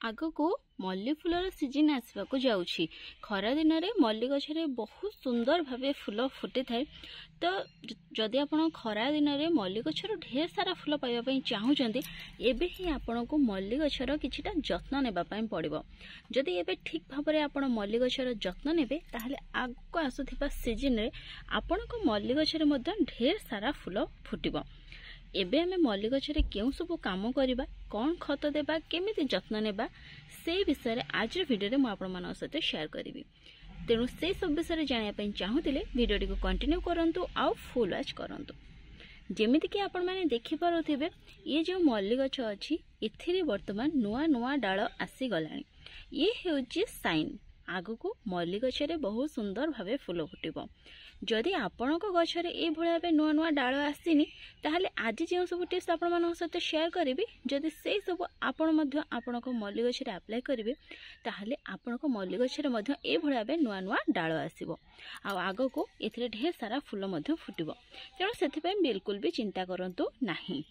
आगको मल्ली फूलर season आसवाक जाउछि। खरा दिन में मल्ली गछरे बहुत सुंदर भावे फूल फुटी थाए। तो जदि आपण खरा दिन में मल्ली गछर ढेर सारा फूल पाइबा चाहूँगी एबे ही आपण को मल्ली गछर किछिटा जत्न नेबा पई पड़िबो। जदि एबे ठीक भाव में आपण मल्ली गछर जत्न नेबे ताहले आगको आसुथिबा सीजन रे आपण को मल्ली गछरे मध्य ढेर सारा फूल फुटिबो। एबे हमें मल्ली गछरे केउ सब काम करबा, कौन खत देबा, केमिति जत्न नेबा से विषय आज वीडियो रे मु आपण मान सहित शेयर करिवि। तेणु से सब विषय जानिया पई चाहूतिले वीडियो को कंटिन्यू करंतु आउ फुल वॉच करंतु। जेमिति कि आपण माने देखि पारुथिबे ये जो मल्ली गछ अछि इथिरे वर्तमान नुआ नुआ डाल आसी गलानी। ये हेउची साइन आगको मल्ली गछरे बहुत सुंदर भावे फूल फुटिबो। जदि आपण गछरे ए भलिया नुआ नुआ डाल आसीनी ताहले आज जो सब टिप्स आपण मान सहित शेयर करिवि जदि से सब आपण मध्य आपण मल्ली गछरे अप्लाई करिवे ताहले आपण मल्ली गछरे मध्य ए भलिया नुआ नुआ डाल आसीबो। आ आगको एथिरे ढेर सारा फूल मध्य फुटिबो। तेणु सेथिपई बिल्कुल भी चिंता करंतु नाही।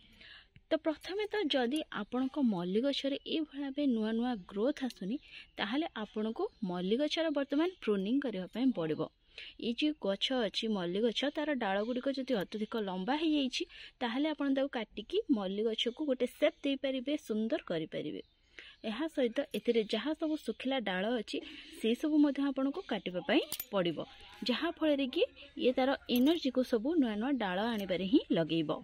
तो प्रथमे तो जदि आपण मल्ली गछरे ए भलिया नुआ नुआ ग्रोथ आसुनी ताहले आपण को मल्ली गछर वर्तमान प्रूनिंग करबा पई पड़िबो। ये जो गछ अच्छी मल्ली गछ तार डाल गुड़िक जदि अत्यधिक लंबा हो जाइए ताहले आपण ताको काटिकी मल्ली गछ को गोटे सेप दे पारिबे, सुंदर करि पारिबे। एहा सहित एथिरे जहाँ सब सुखिला डाल अच्छी से सब आपण को काटिबा पई पड़िबो, जहाँ फल कि ये तार एनर्जी को सब नुआ नुआ डाल आनिबारे ही लगेइबो।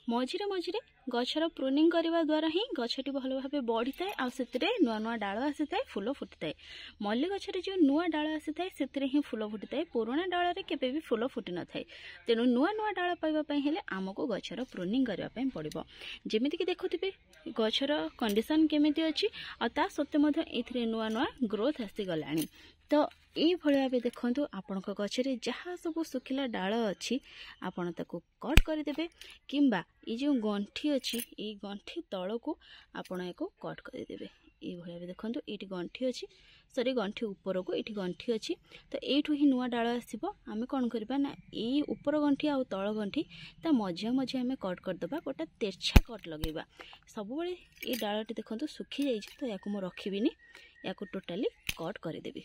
मझिरे मझिरे गछर प्रूनिंग करने द्वारा ही गछटी भल भाव बढ़ी थाए आ सेतिरे नुआ नुआ डाल आसी थाए, फूल फुटी थाए। मल्ली गछरे जो नुआ डाल आसी थाए सेतिरे ही फूल फुटी थाए, पुराना डाल रे केबे भी फूल फुटी न थाए। तेणु नुआ नुआ डाल पाइबा पई हेले आमको गछर प्रूनिंग करबा पई पड़िबो। जेमिति कि देखुथिबे गछर कंडीशन केमिति अछि आ ता सत्ते मध्य एथिरे नुआ नुआ ग्रोथ आसी गलानी। तो ये भाव देखु आपण गछरे जहाँ सब सुखिला डाल अच्छी आपण ताको कट करदेवे किंबा ये जो गंठी अच्छी ये गंठी तल को आपण एको कट करदेवे। ये भाव देखु ये गंठी अच्छी सॉरी गंठी ऊपर को ये गंठी अच्छी तो यू ही नुआ डाल आसो। आम कौन करवा ना ये ऊपर गंठी आ तल गंठी ता मझिया मझिया आम कट करदे गोटे तेरछा कट लगेगा। सब ये डालटी देखो सुखी जाइए तो या रखिबिनी या टोटाली कट करदेवी।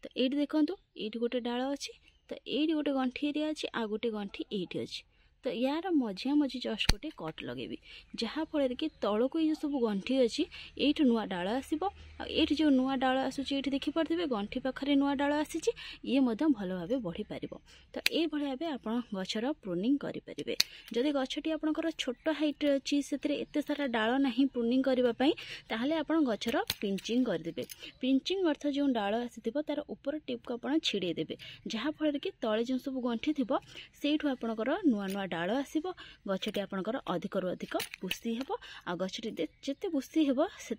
तो ये देखो ये गोटे डाल अच्छी तो ये गोटे गंठी एरिया अच्छी आ गोटे गंठी ये अच्छी तो यार मझिया मझी जस्ट गोटे कट लगेबी जहाँ फल कि तल को ये सब गंठी अच्छी ये नुआ डाल आसो। ये जो नुआ डाल आसूँ ये देखिपे गंठी पाखे नुआ डाल आसी ये भल भाव बढ़ी पार। तो ये भाव आप गछर प्रूनिंग करेंगे। जदि गछटी आपंकर छोट हाइट अच्छी से एत सारा डाल ना प्रूनिंग करने ताहले आप गछर पिंचिंग करदे। पिंचिंग अर्थ जो डाल आसी तार ऊपर टिप को आप छिड़ेदेवे जहाँ फल कि तले जो सब गंठी थी से आपंकर नुआ नुआ डाल आसो। गछटी आपंकर अधिक रु अधिक बुसी हेब आ गछटी जिते बुसी हेब से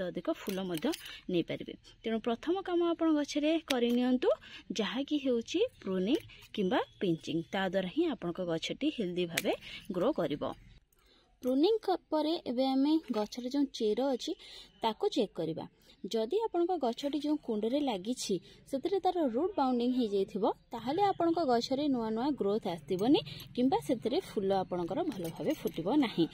अधिक फूल नहीं पारे। तेणु प्रथम काम आप गछरे करनियंतु जहाँकि हेउची प्रूनिंग किंबा पिंचिंग ता द्वारा ही आपण गछटी हेल्दी भावे ग्रो करिवो। प्रूनिंग पर एबे आमे गछर जो चेर अच्छी ताको चेक करबा। जदि आपण गछटी जो कुंडरे लागी से तार रूट बाउंडिंग हो जाइथिबो ताहले आपण गछरे नुआ नुआ ग्रोथ आसबनी किंबा से फूल आपणकर भल भाव फुटबो नाही।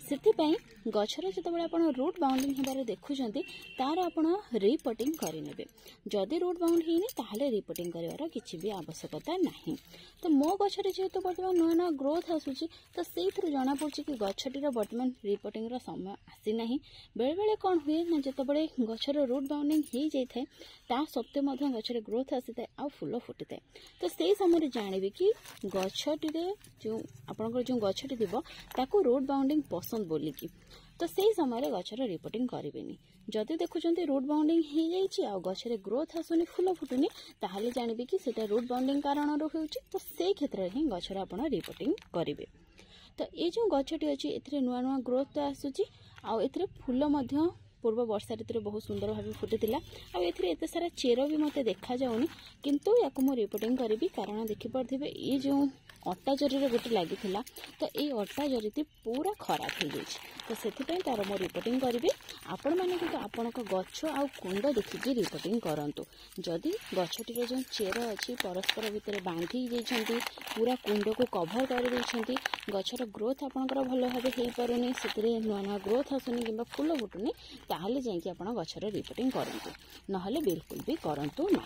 सेतिपई गछर जतबेले आपण रूट बाउंडिंग हेबार देखुचंती तार आपण रिपोर्टिंग करिनेबे। जदि रूट बाउंड हेनी ताहले रिपोर्टिंग करिवार किछि भी आवश्यकता नाही। तो मो गछरे जेहेतु वर्तमान नुआ नुआ ग्रोथ आसुची तो सेइथरु जणा पड़छि कि गछटीर वर्तमान रिपोर्टिंग समय आसी नाही। बेले बेले कौन हुए ना जितेबाला गछर रूट बाउंडिंग हो जाए ता सत्वे गछरे ग्रोथ आसी थाए आ फूल फुटी थाए। तो से समय जानवे कि गछटी जो आपंकर जो गछटी थी ताको रूट बाउंडिंग पसंद बोलिकी तो से समय गछर रिपोर्टिंग करेंगे। जदि देखुं रूट बाउंडिंग हो जाए गछरे ग्रोथ आसुनी फूल फुटुनी ताहले जानवे कि सेटा रूट बाउंडिंग कारण होउची तो से क्षेत्र में ही गछर आपण रिपोर्टिंग करेंगे। तो ये जो गछटी अच्छी ए नुआ नुआ ग्रोथ आसूची आ फूल पूर्व वर्षा ऋतु बहुत सुंदर भाव फुटी आ एत सारा चेर भी मत देखा जाऊनी किंतु या रिपोर्टिंग करी कारण देखिपे ये जो अटा जरी गोटे लगी तो ये अटा जरी पूरा खराब हो जाए तो से तार मो रिपोर्टिंग करी आपण मैंने कि आपण गछ आ कुंड देखिकी रिपोर्टिंग करूँ जदि गछटीर जो चेर अच्छी परस्पर भितर बांधी जाइए पूरा कुंड को कभर कर गछर ग्रोथ आपंकर भल भाव हो पारुनी से नुआ नुआ ग्रोथ आसुनी कि फुल फुटुनी ताहले जाइए आप गछर रिपोर्टिंग करूँ नहले बिल्कुल भी करूँ ना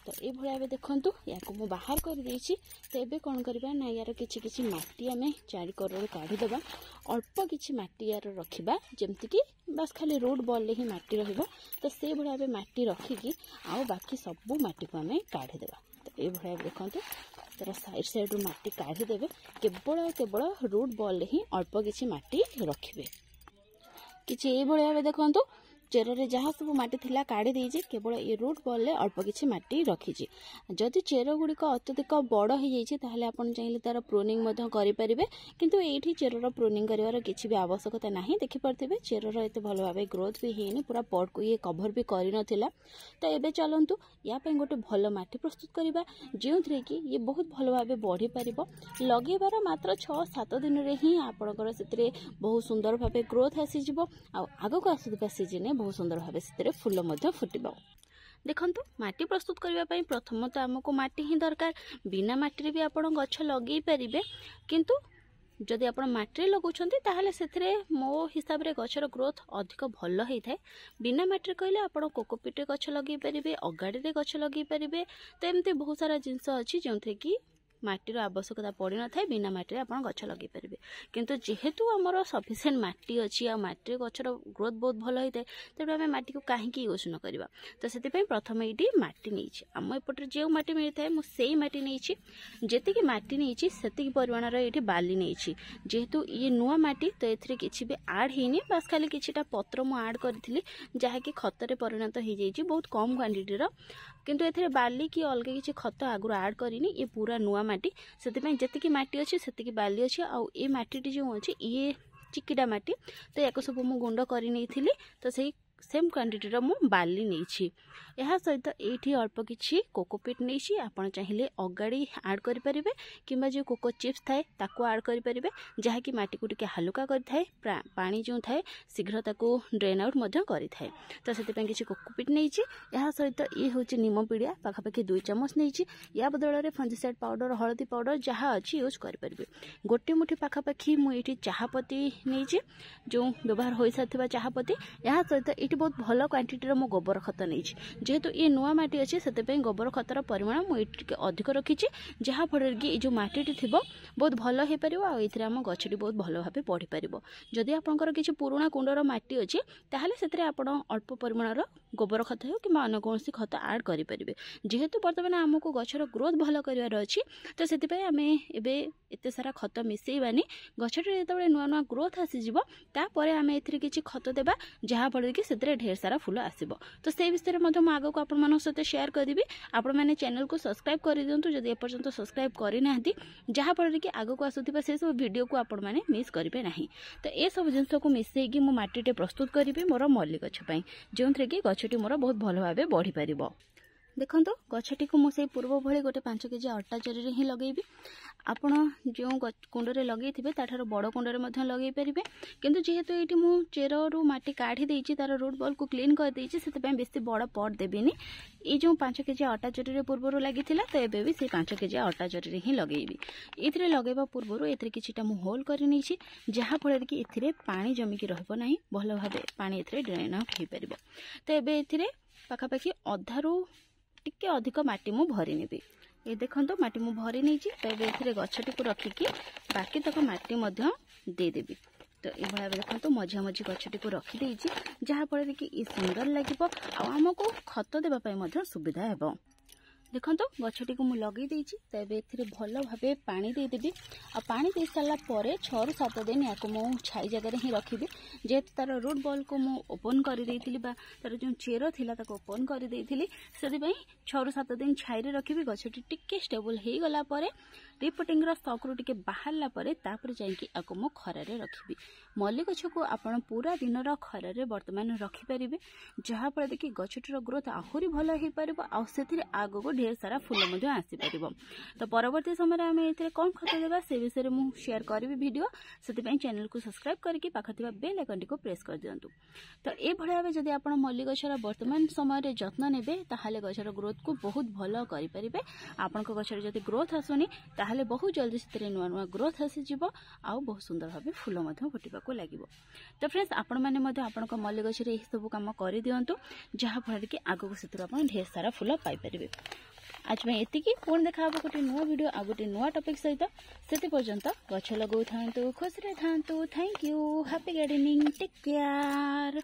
तो ये भाव देखूँ या बाहर कर देछि तो ये कौन करवा ना यार किछि माटी आम चारिकरु काढ़ीदेवा अल्प किछि माटी यार रखा जमती बस खाली रूट बॉल ही माटी रहिबो तो से भाव माटी रखिकी आउ बाकी सबू माटी को आम काढ़ीदेवा तो ये भाव देखूँ तार साइड साइड रू माटी काढ़ीदेवे केवल केवल रूट बॉल ही अल्प किछि माटी रखिबे किछि ये भाव देखूँ चेर रे जहाँ सब माटी थिला काढ़ी देइछि केवल ये रूट बॉल अल्प किछि माटी रखिछि जदि चेर गुड़िक अत्यधिक बड़ हो जाइछि ताहले आपण चाहिले तार प्रूनिंग मध्य करि परिबे किंतु एठी चेरर प्रूनिंग करिवार किछि भी आवश्यकता नाही देखि परथिबे चेरर एते भलो भाबे ग्रोथ भी हेनी पूरा पॉट को ये कवर भी करि नथिला तो एबे चलंतु या पे गोटे भलो माटी प्रस्तुत करिबा जेउथरे कि ये बहुत भलो भाबे बढ़ी परिबो लगेबार मात्र 6-7 दिन रे ही आपणकर सेतरे बहुत सुंदर भाबे ग्रोथ आसी जिवो आ आगो को आसीबा सीजन बहुत सुंदर भाव से फूल फुटब देखंतु माटी प्रस्तुत करने प्रथम तो आमको माटी ही दरकार बिना माटी भी आप गछ लगे पारे किंतु जदि आप माटी लगाउछंती ताहले सेथिरे मो हिसाब रे गछर ग्रोथ अधिक भल होता है बिना माटी कहले आप कोकोपीट गछ लगे पारे अगाड़ी रे गछ लगे पारे तो एमती बहुत सारा जिनस अच्छी जो कि माटीर आवश्यकता पड़ी न थाए बिना माटी आप गछ लगे पारे किंतु जेहेतु आमर सफिसीयंट माटी अच्छी आ माटी गछर ग्रोथ बहुत भल होता है तेणु आम माटी को कहीं यूज न करवा तो से प्रथम ये माटी नहीं आम एपटे जो माटी मिलता है मुझे माटी नहीं जी माटी नहीं से परिमाण ये बाली नहीं जेहेतु ये नुआ माटी तो ये किसी भी आड होनी बास खाली किछिटा पत्र मु आड करी जहाँकि खतरे परिणत हो जाइए बहुत कम क्वांटिटीर किंतु एथिरे बाली कि अलग किसी खत आगु आड करनी ये पूरा नुआ माटी से जी माटी अच्छी से बाली अच्छी आउ ये माटी जो अच्छी ये चिकिटा माटी तो या सब मु गुंड कर तो से सेम क्वांटिटीर मु बाली नहीं यह सहित ये अल्प किछि कोकोपीट नहीं आपड़ चाहिए अगाड़ी आड करें कि जो कोको चिप्स थाए ताको आड करें जहाँकि माटी को टिके हालुका कर पानी जो थाए शीघ्र ताको ड्रेन आउट करें तो से किसी कोकोपीट नहीं यह सहित ये हूँ नीम पीड़िया पाखापाखि 2 चामच नहीं या बदल में फंजीसाइड पाउडर हलदी पाउडर जहाँ अच्छी यूज करें गोटे मुठी पाखापाखि मुझे चाहपत्ती नहीं जो व्यवहार हो सारी चाहपत्ती यह सहित ये बहुत भल क्वांटिटीर मो गोबर खत नहीं जेहेतु ये नुआ माटी अच्छी से गोबर खतर परिमाण मुझे अधिक रखी जहाँफल कि जो माटी थी बहुत भल हो पार आम गछटी बहुत भल भाव बढ़ी पार जदि आपंकर किसी पुराणा कुंडर माटी अच्छी ताहले से अल्प परिमाणर गोबर खत हो कि अन्य कौन खत आड करें जेहेतु बर्तमान आमको गछर ग्रोथ भल कर अच्छी तो से आम एत सारा खत मिसेबानी गछटी जो नुआ नुआ ग्रोथ आसीज तापर आम ए किसी खत देवा जहाँफल कि से ढेर सारा फूल आसब तो से विषय में आगे को आपण सहित शेयर करी आपण मैंने चैनल को सब्सक्राइब कर दिंतु जदि एपर्यंत सब्सक्राइब करना जहाँफल कि आगे को आसुवा से सब वीडियो को आपण मैंने मिस करेंगे ना तो ये सब जिनस को मिसेकी मो माटी प्रस्तुत करी मोर मल्ली गछपाई जो कि गछटी मोर बहुत भल भाव बढ़ी पार देखो गछटी को मुझे पूर्व भली गोटे 5 केजी अटा जरी ही लगेबी आपण जो कुंडरे लगे ताठार बड़ कुंडरे लगे पारे किंतु जेहेतु ये मु चेर रु माटी काढ़ी देइछि तार रूट बॉल को क्लीन कर देइछि से बेसी बड़ पट देबीनी ये जो 5 केजी अटा जरी पूर्व लगी तो एबे भी से 5 केजी अटा जरी ही लगेबी ये लगेबा पूर्व ए किछिटा मु होल कर नहीं जहाँफल कि ए पानी जमिकी रहिबो नाही भल भाव पानी ए ड्रेन आउट हो पार तो एबे ए पाखापाखि अधारू टिके अधिक माटी मु भरी नेबी ये देखो माटी मु भरी नहीं तो ये गछटी को रखिकी बाकी तक माटी देदेवी तो ये देखो मझा मझी गछटी को रखीदे जहाँफल कि ये सुंदर लगे आमको खत देवाई सुविधा हे देखो गछटी को लगे तो ये भल भाव पानी देदेवी आ पानी दे सारा 6 ରୁ 7 दिन या छाई जगह ही रखी जेहेतु तार रूट बॉल को मु ओपन कर तार जो चेर थिला ताको ओपन कर से 6 ରୁ 7 दिन छाई रखी गछटी टिके स्टेबल हो गला रिपोर्टिंग स्टॉक टिके बाहरला परे तापर जाइकी आको मो खरारे रखिबी। मल्ली गछ को आपण पूरा दिन खरारे वर्तमान रखिपारे जहाँफल कि गछटर ग्रोथ आहुरी भल हो पार आग को ढेर सारा फूल आसी पार। तो परवर्ती समय आम ए कौन खत देवा से विषय में शेयर करी वीडियो से चैनल को सब्सक्राइब करके पाखा बेल आइकन को प्रेस कर दिंतु। तो ये भाव जब आप मल्ली गछर वर्तमान समय जत्न नेबे ताहले गछर ग्रोथ को बहुत भल करें। आपण गछर जब ग्रोथ आसुनी ताहले बहुत जल्दी से नुआ नुआ ग्रोथ आसीज आउ बहुत सुंदर भाव फूल फुटा लगे। तो फ्रेंड्स आपण मैंने आपण मल्ली गछर यही सब कम कर दिंतु जहाँफल कि आगक से ढेर सारा फूल पाइपर। आज मैं एति पुणी देखा गोटे नुआ वीडियो आ गोटे नुआ टॉपिक सहित से पर्यंत गछ लगौ था खुशी था। Thank you, happy gardening, take care.